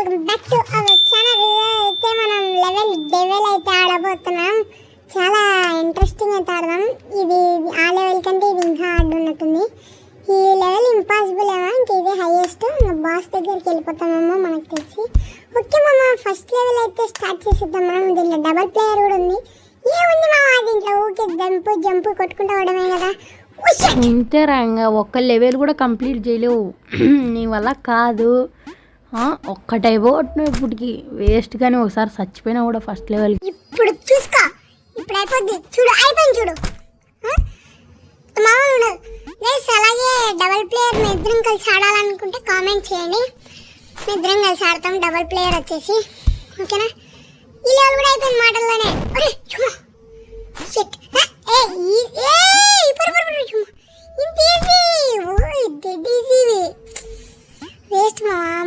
Welcome back to our channel. అయితే మనం level devil అయితే ఆడబోతున్నాం. చాలా ఇంట్రెస్టింగ్ అయితే ఆడదాం. ఇది ఆ లెవెల్ కంటే ఇది ఇంకా హార్డ్ ఉన్నట్టుంది. ఈ లెవెల్ ఇంపాసిబుల్ ఏమో, ఇంకా ఇది హైయెస్ట్. బాస్ దగ్గరికి వెళ్ళిపోతామేమో మనకు తెలిసి. ఓకే మామ, ఫస్ట్ లెవెల్ అయితే స్టార్ట్ చేసేద్దాం. మనం దీంట్లో డబల్ ప్లేయర్ కూడా ఉంది. ఏముంది మామ దీంట్లో, ఊకే జంపు కొట్టుకుంటూ అవడమే కదా. ఇంతే రంగా ఒక్క లెవెల్ కూడా కంప్లీట్ చేయలేవు. నీ వల్ల కాదు. ఒక్కటైపో ఇప్పటికి వేస్ట్ కానీ ఒకసారి చచ్చిపోయినా కూడా ఫస్ట్ లెవెల్. ఇప్పుడు చూసుకో, ఇప్పుడు అయిపోద్ది చూడు, అయిపోయింది చూడు. మామూలు అలాగే డబల్ ప్లేయర్ మీ ఇద్దరం కలిసి ఆడాలనుకుంటే కామెంట్ చేయండి. మీ ఇద్దరం కలిసి ఆడతాం డబల్ ప్లేయర్ వచ్చేసి. ఓకేనా? ఈ లెవెల్ కూడా అయిపోయింది మాటల్లోనే. వేస్ట్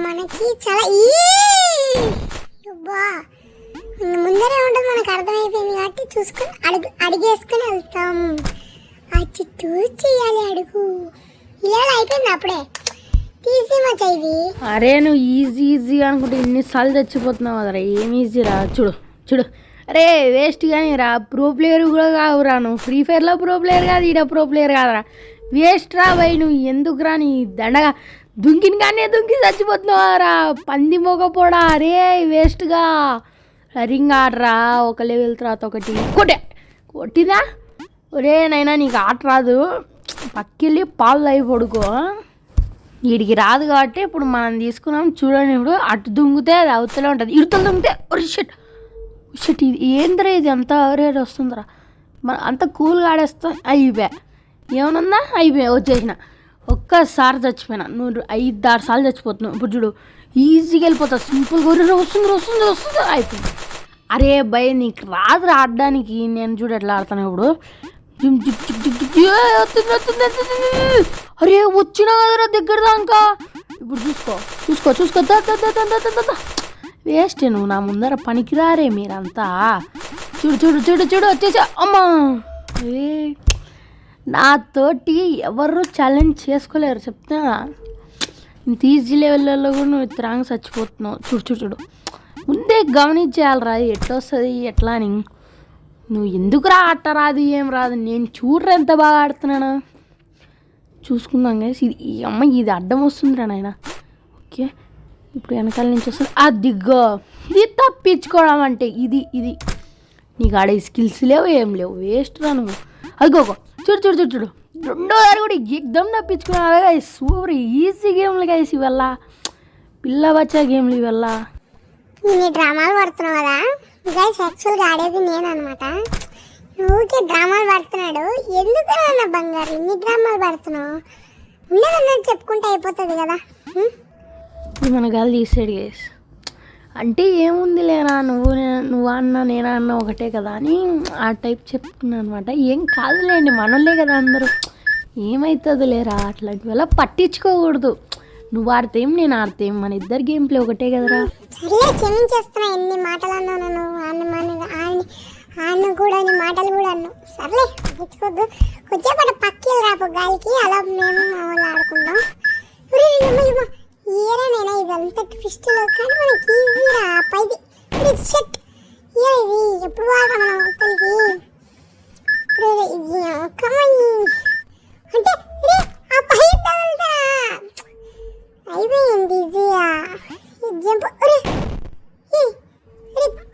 మనకి చాలా ముందరే ఉంటుంది, మనకు అర్థమైపోయింది కాబట్టి చూసుకొని అడిగేసుకొని వెళ్తాం. అచ్చు చేయాలి అడుగు. ఇలా అయిపోయింది అప్పుడే తీసి మచ్చా ఇది. అరే నువ్వు ఈజీ అనుకుంటే ఎన్నిసార్లు చచ్చిపోతున్నావు కదరా. ఏం ఈజీ రా, చూడు. అరే వేస్ట్ కానీ రా, ప్రో ప్లేయర్ కూడా కావురా. నువ్వు ఫ్రీ ఫైర్లో ప్రో ప్లేయర్ కాదు, ఈడ ప్రో ప్లేయర్ కాదురా. వేస్ట్ రా భయ్. నువ్వు ఎందుకురా నీ దండగా దుంకిని కానీ దుంకి చచ్చిపోతున్నావారా, పంది మొగపోడా. అరే వేస్ట్గా రింగ్ ఆడరా. ఒక లెవెల్ తర్వాత ఒకటి కొట్టిందా. ఒరే నైనా నీకు ఆట రాదు, పక్కెళ్ళి పాలు అయి పడుకో. వీడికి రాదు కాబట్టి ఇప్పుడు మనం తీసుకున్నాం చూడండి. ఇప్పుడు అటు దుంగితే అది అవతలే ఉంటుంది, ఇరుతలు దుంగితే ఒరి షట్ ఇది ఏందిరా, ఇది అంత రేట్ వస్తుందిరా. మన అంత కూల్గా ఆడేస్తాం. అయిపోయా ఏమనుందా, అయిపోయా వచ్చేసిన. ఒక్కసారి చచ్చిపోయినా. నువ్వు 5-6 సార్లు చచ్చిపోతున్నావు. ఇప్పుడు చూడు ఈజీగా వెళ్ళిపోతావు, సింపుల్గా వస్తుంది అయిపోయింది. అరే భయ్ నీకు రాదు ఆడడానికి. నేను చూడు ఎట్లా ఆడతాను ఇప్పుడు. అరే వచ్చినా కదరా దగ్గర దాకా. ఇప్పుడు చూసుకో వేస్ట్. నువ్వు నా ముందర పనికిరారే మీరంతా. చూడు వచ్చేసా. అమ్మా నాతోటి ఎవరు ఛాలెంజ్ చేసుకోలేరు చెప్తా. ఇంత ఈజీ లెవెల్లో కూడా నువ్వు ఇతరాంగా చచ్చిపోతున్నావు. చూడు ముందే గమనించేయాలరా ఎట్లా వస్తుంది ఎట్లా అని. నువ్వు ఎందుకురా ఆట రాదు ఏం రాదు. నేను చూడరా ఎంత బాగా ఆడుతున్నానా. చూసుకున్నాం కదా. ఇది అమ్మ ఇది అడ్డం వస్తుందిరా నాయన. ఓకే ఇప్పుడు వెనకాల నుంచి వస్తుంది. అదిగో ఇది తప్పించుకోవడం అంటే ఇది నీకు ఆడే స్కిల్స్ లేవు ఏం లేవు. వేస్ట్ రా నువ్వు. అదిగోగో చూడు రెండోసారి కూడా ఎగ్దమ్ తప్పించుకున్నావు గైస్. సూపర్ ఈజీ గేమ్లు గైస్ ఇవల్ల, పిల్ల బచ్చా గేమ్లు ఇవల్ల. నీ డ్రామాలు పడుతున్నావు కదా గైస్. యాక్చువల్గా ఆడేది నేను అనమాట. ఊరికే డ్రామాలు పడుతున్నాడు. ఎందుకు నా బంగారు ఇన్ని డ్రామాలు పడుతున్నావు? ఉండదన్నట్టు చెప్పుకుంటే అయిపోతుంది కదా. మన గాలి తీసాడు గైస్. అంటే ఏముంది లేరా, నువ్వు అన్న నేనా అన్న ఒకటే కదా అని ఆ టైప్ చెప్తున్నాను అనమాట. ఏం కాదులేండి, మనోళ్ళే కదా అందరూ, ఏమవుతుంది లేరా. అట్లాంటివి అలా పట్టించుకోకూడదు. నువ్వు ఆడితేం నేను ఆడితేం, మన ఇద్దరు గేమ్ ప్లే ఒకటే కదరా. సరే క్షమించేస్తున్నా, ఎన్ని మాటలు అన్నావు నువ్వు. ఆయన కూడా నీ మాటలు కూడా అన్నావు. సర్లే పట్టించుకోవద్దు. కొద్దిసేపటి పక్కకి రాపు గాలికి, అలా మేము మా వాళ్ళు ఆడుకుందాం. ఏరా నేనా ఇదంతా ట్విస్టులు కానీ మనకి ఈజీరా. పైది షట్ ఇది ఎప్పుడు వాడరా మనం అవతలికి. ఇది అంటే ఆ పై తగులుతా అయిపోయింది ఈజీగా. జంప్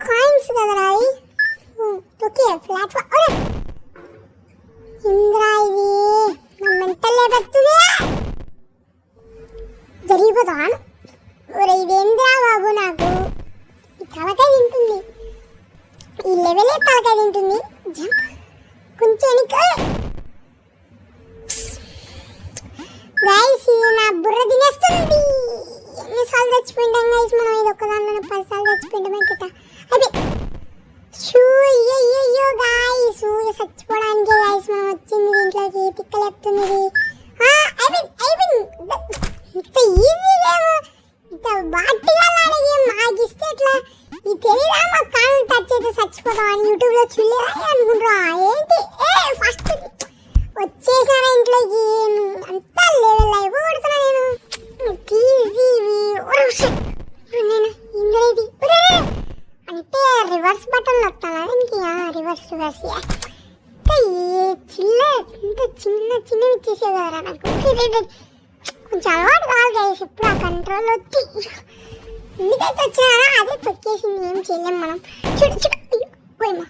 కాయిన్స్ కదరా అవి. ఓకే ప్లాట్ఫామ్ ఇంద్రా ఇది నా మెంటల్ లేబెత్తుంది జరిగిపోతాను. ఇదేంద్రా బాబు, నాకు ఈ తలకాయ తింటుంది. ఈ లెవెలే తలకాయ తింటుంది. జంప్ కొంచెం గైస్, నా బుర్ర తినేస్తుంది. ఎన్నిసార్లు చచ్చిపోయింటాం గైస్ మనం. ఇది ఒక్కదాన్ని 10 సార్లు చచ్చిపోయింటాం కిట. అదే అయ్యో గాయస్ చచ్చిపోవడానికి గైస్ మనం వచ్చింది దీంట్లోకి. తిక్కలేపుతుంది ఇంత ఈజీ గేమ్, ఇంత బాటిగా ఆడే గేమ్ మాకిస్తే ఎట్లా. ఇది తెలియదా మా కాళ్ళు టచ్ అయితే చచ్చిపోతాం అని యూట్యూబ్లో చూడలేదా అనుకుంటున్నా. ఏంటి ఫస్ట్ వచ్చేసాను ఇంట్లోకి. అంతా లెవెల్ అయిపోతున్నా నేను. ఈజీ నేను షుగర్స్ చిల్ల ఇంత చిన్నవి ఇచ్చేసేది కదరా నాకు. కొంచెం అలవాటు కావాలి గైస్, ఇప్పుడు ఆ కంట్రోల్ వచ్చి ఎందుకైతే వచ్చినా అదే తొక్కేసింది, ఏం చేయలేం మనం. చూడు చూడు పోయమ్మా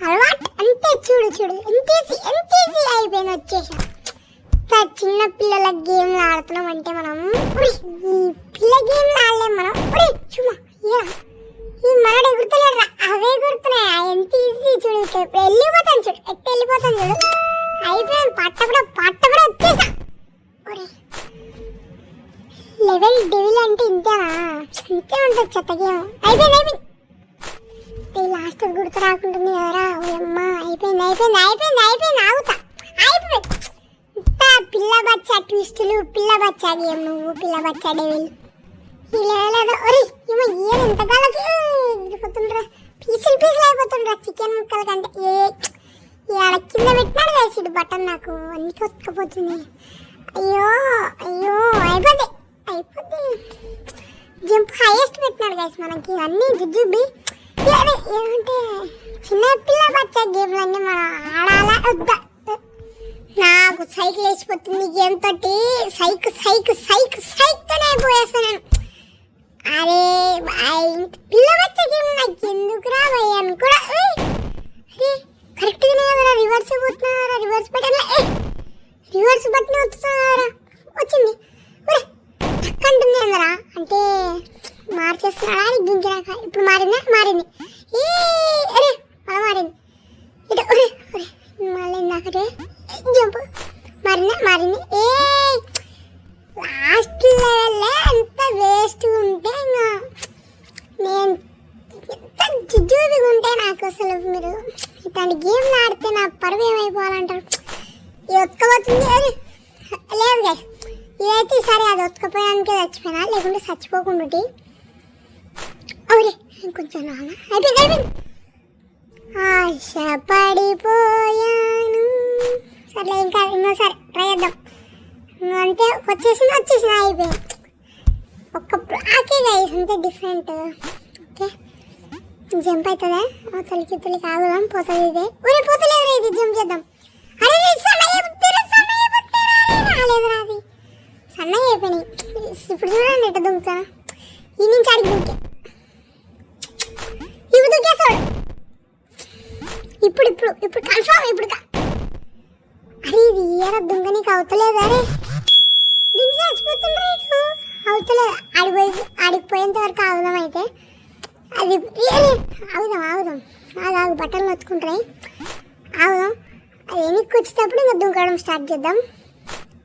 అలవాటు అంతే. చూడు చూడు ఎంత ఈజీ అయిపోయింది, వచ్చేసా. చిన్న పిల్లల గేమ్లు ఆడుతున్నాం అంటే మనం ఈ పిల్ల గేమ్లు ఆడలేం మనం. చూమా ఈ మనడు ఎగురుతలేడు, అవే ఎగురుతున్నాయి. ఎంత ఈజీ చూడు, ఇప్పుడు వెళ్ళిపోతాను చూడు, వెళ్ళిపోతాను చూడు. అయిపోయాను, పట్ట కూడా వచ్చేసా. లెవెల్ డెవిల్ అంటే ఇంతేనా? ఇంతే ఉంటుంది చెత్త గేమ్. అయిపోయింది లాస్ట్ గుర్తు రాకుంటుంది కదరా. అమ్మా అయిపోయింది ఆగుతా. అయిపోయింది పిల్ల బచ్చా ట్విస్టులు, పిల్ల బచ్చా గేమ్. నువ్వు పిల్ల బచ్చా డెవిల్ ఈ లెవెల్. ఏమో ఏం ఎంతకాలకి వెళ్ళిపోతుండ్రా, పీసులు అయిపోతుండ్రా చికెన్ ముక్కల కంటే. ఆడ కింద పెట్టినాడు వేసాడు బటన్, నాకు అన్ని కొట్టుకుపోతుంది. అయ్యో అయిపోద్ది జంప్ హైయెస్ట్ పెట్టినాడు గైస్ మనకి. అన్నీ జుజుబి ఏమంటే చిన్న పిల్ల బచ్చా గేమ్లు అన్నీ మనం ఆడాలా వద్దా. నాకు సైకిల్ వేసిపోతుంది గేమ్ తోటి. సైకిల్తోనే అయిపోయేస్తాను. అరే పిల్ల బచ్చా గేమ్ నాకు ఎందుకు రాబోయాను కూడా. కరెక్ట్గానే కదరా రివర్స్ అయిపోతున్నారా, రివర్స్ బటన్ వస్తున్నారా, వచ్చింది అంటుంది అందరా. అంటే మార్చేస్తున్నాడా అని దుంకినాక ఇప్పుడు మారింది. అరే అలా మారింది ఇటు. మళ్ళీ ఇందాకటే జంప్ మారింది. లాస్ట్ లెవెల్లే అంత వేస్ట్ ఉంటే ఇంకా నేను ఎంత జుజుబిగా ఉంటే నాకు అసలు. మీరు ఇట్లాంటి గేమ్లు ఆడితే నా పరువు ఏమైపోవాలంటారు. ఇది ఒత్తుకపోతుంది. లేదు గైస్, ఇదైతే సరే అది ఒత్తుకపోయానికే చచ్చిపోయినా, లేకుంటే చచ్చిపోకుండా. కొంచెం అయిపోయింది. ఆశ పడిపోయాను. సర్లే ఇంకోసారి ట్రై చేద్దాం. అంతే వచ్చేసింది అయిపోయింది. ఒక్క ఆకే గైస్ అంతే డిఫరెంట్. ఓకే జంప్ అవుతుందా, తొలికి ఆగుదాం. పోతుంది ఇదే. పోతలేదు ఇది, జంప్ చేద్దాం. అరే రాలేదురా, అది సన్నగా అయిపోయినాయి. ఇప్పుడు చూడండి ఎట్ట దుంకుతాను. ఈ నుంచి అడిగి దుంకే ఇప్పుడు దుంకేస్తాడు. ఇప్పుడు కన్ఫామ్ అరే ఇది ఏరా దుంగనీకి అవుతలేదు. అరే దుంకి చచ్చిపోతుండ్రా అవుతలేదు. ఆడిపోయేంత వరకు ఆగుదాం. అయితే అది ఆగుదాం. ఆగు బట్టలు నొచ్చుకుంటాయి. ఆగుదాం. అది వెనక్కి వచ్చేటప్పుడు ఇంకా దుంకడం స్టార్ట్ చేద్దాం.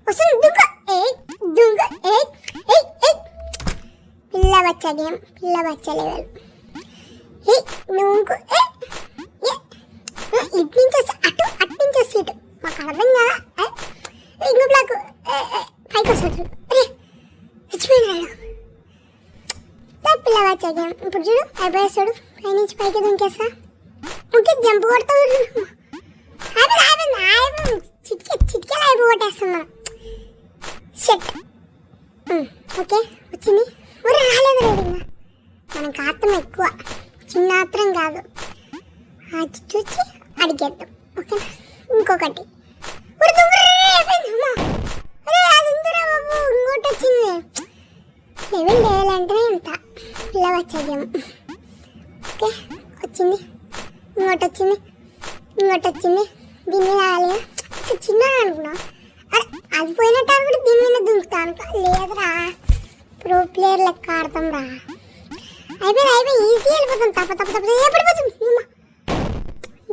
వస్తుంది దుంక. పిల్ల బచ్చా గేమ్, పిల్ల బచ్చా లెవెల్. నువ్వు ఇటు నుంచి వస్తే అటు నుంచి వస్తే ఇటు. మాకు అర్థం కదా. ఇంకో బ్లాక్ పైకి వస్తాడు. చచ్చిపోయినాడు పిల్ల బచ్చా గేమ్. ఇప్పుడు చూడు అయిపోయేస్తాడు. పై నుంచి పైకి దుంకేస్తా. ఓకే జంప్ కొడతాడు. చిటికెలా అయిపోగొట్టేస్తాం మనం. షెట్ ఓకే వచ్చింది. రాలేదు ఇంకా మనకు ఆత్రం ఎక్కువ, చిన్న ఆత్రం కాదు. అది చూసి అడిగేద్దాం. ఓకేనా ఇంకొకటి. ఇంకోటి వచ్చింది. లెవెల్ లేవాలంటేనే ఇంత పిల్ల వచ్చేదేమో. ఓకే వచ్చింది. ఇంకోటి వచ్చింది. దీని మీద రావాలి. చిన్న అనుకున్నా. అరే అది పోయినట్టు అనుకుంటే దీని మీద దుంకుతాను. లేదురా ప్రో ప్లేయర్ లెక్క ఆడతాం రా. అయిపోయి ఈజీ వెళ్ళిపోతాం. తప్ప ఎప్పటిపోతుంది.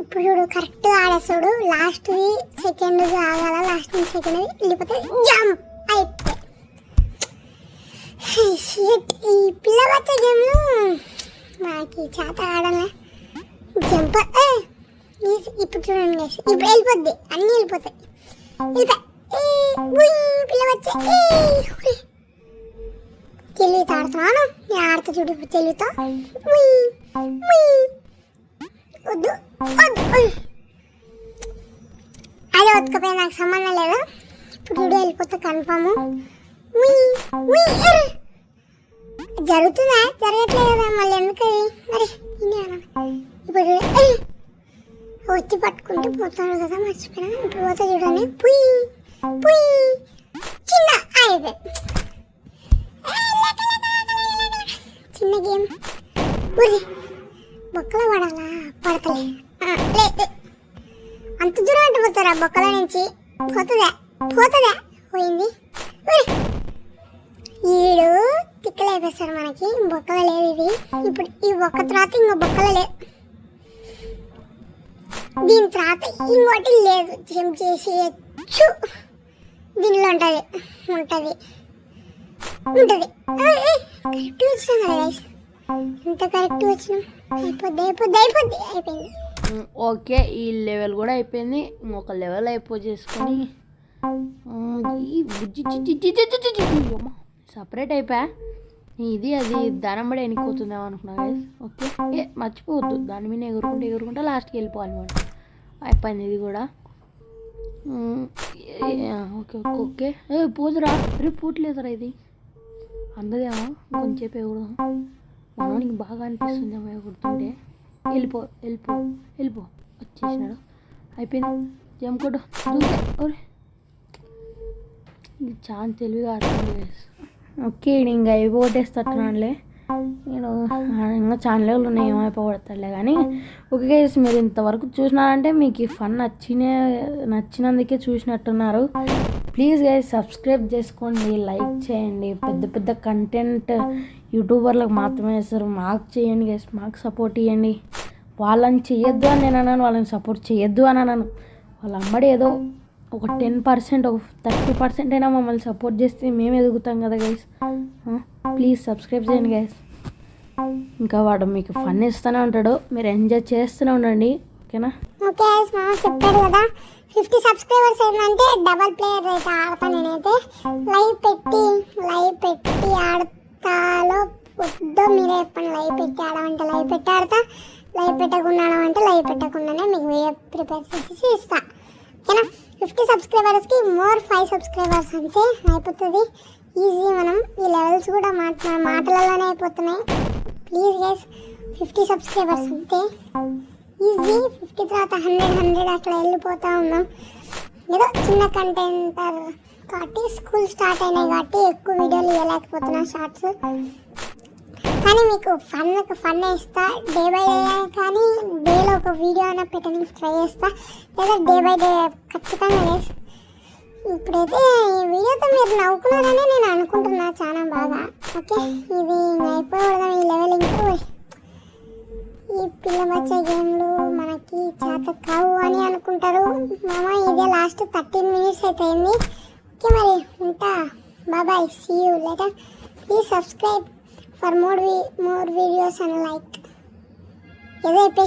ఇప్పుడు చూడు కరెక్ట్గా ఆడేస్తాడు. లాస్ట్ సెకండ్ ఆగాల. లాస్ట్ సెకండ్ వెళ్ళిపోతే జంప్ అయిపోయి. ఈ పిల్ల వచ్చే గేమ్లో నాకు చేత ఆడాలి. జంప్ ఇప్పుడు చూడండి. ఇప్పుడు వెళ్ళిపోద్ది, అన్నీ వెళ్ళిపోతాయి. పిల్ల వచ్చే తెలివితో ఆడుతున్నాను. నేను ఆడుతా చూడు ఇప్పుడు తెలివితో. వద్దు అదే ఒత్తుకపోయి నాకు సంబంధం లేదు. ఇప్పుడు చూడు వెళ్ళిపోతా కన్ఫామ్. జరుగుతుందా జరగట్లేదు కదా మళ్ళీ ఎందుకు అది మరి ఇప్పుడు ఏయ్! వచ్చి పట్టుకుంటూ పోతాడు కదా మర్చిపోయినా ఇప్పుడు పోతా చూడండి పుయ్ పుయ్ చిన్న అయిపోయి చిన్న గేమ్ ఊరి బొక్కలో పడాలా పడతలే లే అంత దూరం అంటే పోతారా బొక్కల నుంచి పోతుందా పోయింది ఈడు తిక్కలు అయిపోతాడు మనకి బొక్కల లేదు ఇది ఇప్పుడు ఈ బొక్క తర్వాత ఇంకో బొక్కల లేదు దీని తర్వాత ఇంకోటి లేదు జంప్ చేసేయచ్చు దీనిలో ఉంటుంది కరెక్ట్ వచ్చినా కదా గైస్ ఎంత కరెక్ట్ వచ్చినాం అయిపోయింది ఓకే ఈ లెవెల్ కూడా అయిపోయింది ఇంకొక లెవెల్ చేసుకొని సపరేట్ అయిపోయా ఇది అది దానం పడి ఎన్నిపోతుందేమో అనుకున్నా గైస్ ఓకే మర్చిపోవద్దు దాని మీద ఎగురుకుంటే లాస్ట్కి వెళ్ళిపోవాలి మనం అయిపోయింది ఇది కూడా ఓకే ఓకే పోదురా రేపు పోట్లేదురా ఇది అందదేమో కొంచెంసేపు ఎగురుదాం మనకి బాగా అనిపిస్తుందేమో ఎగురుతుంటే వెళ్ళిపో వచ్చేసినాడు అయిపోయింది జంకోట ఇది చాలా తెలివిగా ఆడుతుంది ఓకే ఇంకా అయిపోగొట్టేస్తట్టున్నానులే నేను ఇంకా చాలా లెవెల్ ఉన్నాయి ఏమైపోగొడతాడులే కానీ ఓకే గైస్ మీరు ఇంతవరకు చూసినారంటే మీకు ఈ ఫన్ నచ్చినందుకే చూసినట్టున్నారు ప్లీజ్ గైస్ సబ్స్క్రైబ్ చేసుకోండి లైక్ చేయండి పెద్ద కంటెంట్ యూట్యూబర్లకు మాత్రమే వేస్తారు మాకు చేయండి గైస్ మాకు సపోర్ట్ ఇవ్వండి వాళ్ళని చేయొద్దు అని నేను అన్నాను వాళ్ళని సపోర్ట్ చేయొద్దు అని అన్నాను వాళ్ళ అమ్మడి ఏదో ఒక 10% ఒక 30% అయినా మమ్మల్ని సపోర్ట్ చేస్తే మేము ఎదుగుతాం కదా గైస్ ప్లీజ్ సబ్స్క్రైబ్ చేయండి గైస్ ఇంకా వాడు మీకు ఫన్ ఇస్తూనే ఉంటాడు మీరు ఎంజాయ్ చేస్తూనే ఉండండి ఓకేనా ఓకే మామ చెప్పాడు కదా 50 సబ్స్క్రైబర్స్ ఏంటంటే డబల్ ప్లేయర్ అయితే ఆడతాను నేనైతే లైవ్ పెట్టి ఆడతాలో పొద్దు మీరే చెప్పండి లైవ్ పెట్టి ఆడమంటే లైవ్ పెట్టి ఆడతా లైవ్ పెట్టకుండా ఆడమంటే లైవ్ పెట్టకుండానే మీకు వీడియో ప్రిపేర్ చేసి ఇస్తా ఓకేనా 50 సబ్స్క్రైబర్స్కి మోర్ 5 సబ్స్క్రైబర్స్ అంతే అయిపోతుంది ఈజీ మనం ఈ లెవెల్స్ కూడా మాటలలోనే అయిపోతున్నాయి ప్లీజ్ గైస్ 50 సబ్స్క్రైబర్స్ అంతే ఈజీ 50 తర్వాత 100 అట్లా వెళ్ళిపోతూ ఉన్నాం ఏదో చిన్న కంటెంటర్ కాబట్టి స్కూల్ స్టార్ట్ అయినాయి కాబట్టి ఎక్కువ వీడియోలు ఇవ్వలేకపోతున్నా షార్ట్స్ కానీ మీకు ఫన్ ఇస్తా డే బై డే కానీ డేలో ఒక వీడియో అయినా పెట్టడానికి ట్రై చేస్తా లేదా డే బై డే ఖచ్చితంగా చేస్తా ఇప్పుడైతే ఈ వీడియోతో మీరు నవ్వుకున్నారని నేను అనుకుంటున్నా చాలా బాగా ఓకే ఇది అయిపోవడం ఈ లెవెల్ ఇంకా ఈ పిల్ల బచ్చ గేమ్లు మనకి చేత కావు అని అనుకుంటారు మామ ఇదే లాస్ట్ 13 minutes అయిపోయింది ఓకే మరి ఉంటా bye see you later please subscribe for more videos and like ఏదో